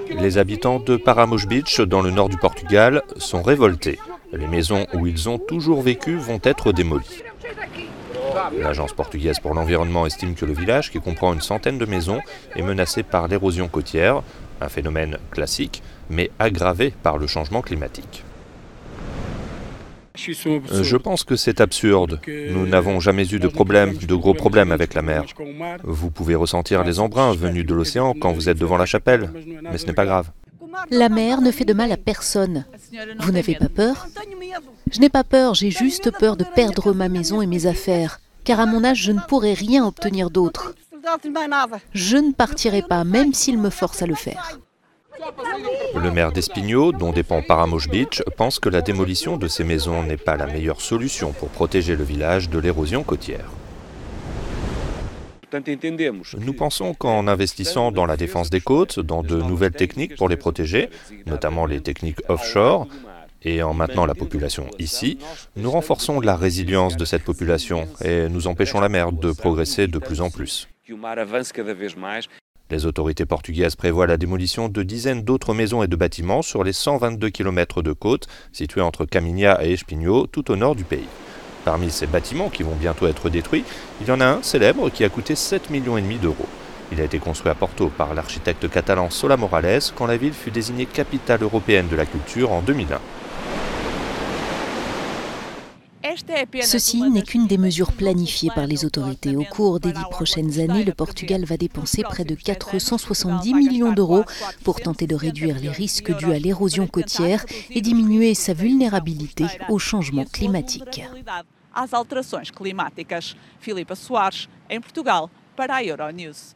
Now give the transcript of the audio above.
Les habitants de Paramush Beach, dans le nord du Portugal, sont révoltés. Les maisons où ils ont toujours vécu vont être démolies. L'Agence portugaise pour l'environnement estime que le village, qui comprend une centaine de maisons, est menacé par l'érosion côtière, un phénomène classique, mais aggravé par le changement climatique. Je pense que c'est absurde. Nous n'avons jamais eu de gros problèmes avec la mer. Vous pouvez ressentir les embruns venus de l'océan quand vous êtes devant la chapelle, mais ce n'est pas grave. La mer ne fait de mal à personne. Vous n'avez pas peur? Je n'ai pas peur, j'ai juste peur de perdre ma maison et mes affaires, car à mon âge, je ne pourrai rien obtenir d'autre. Je ne partirai pas, même s'il me force à le faire. Le maire d'Espinho, dont dépend Paramush Beach, pense que la démolition de ces maisons n'est pas la meilleure solution pour protéger le village de l'érosion côtière. Nous pensons qu'en investissant dans la défense des côtes, dans de nouvelles techniques pour les protéger, notamment les techniques offshore, et en maintenant la population ici, nous renforçons la résilience de cette population et nous empêchons la mer de progresser de plus en plus. Les autorités portugaises prévoient la démolition de dizaines d'autres maisons et de bâtiments sur les 122 km de côte situés entre Caminha et Espinho, tout au nord du pays. Parmi ces bâtiments qui vont bientôt être détruits, il y en a un célèbre qui a coûté 7,5 millions d'euros. Il a été construit à Porto par l'architecte catalan Solà Morales quand la ville fut désignée capitale européenne de la culture en 2001. Ceci n'est qu'une des mesures planifiées par les autorités. Au cours des 10 prochaines années, le Portugal va dépenser près de 470 millions d'euros pour tenter de réduire les risques dus à l'érosion côtière et diminuer sa vulnérabilité au changement climatique. Às alterações climáticas. Filipa Soares, em Portugal, para a Euronews.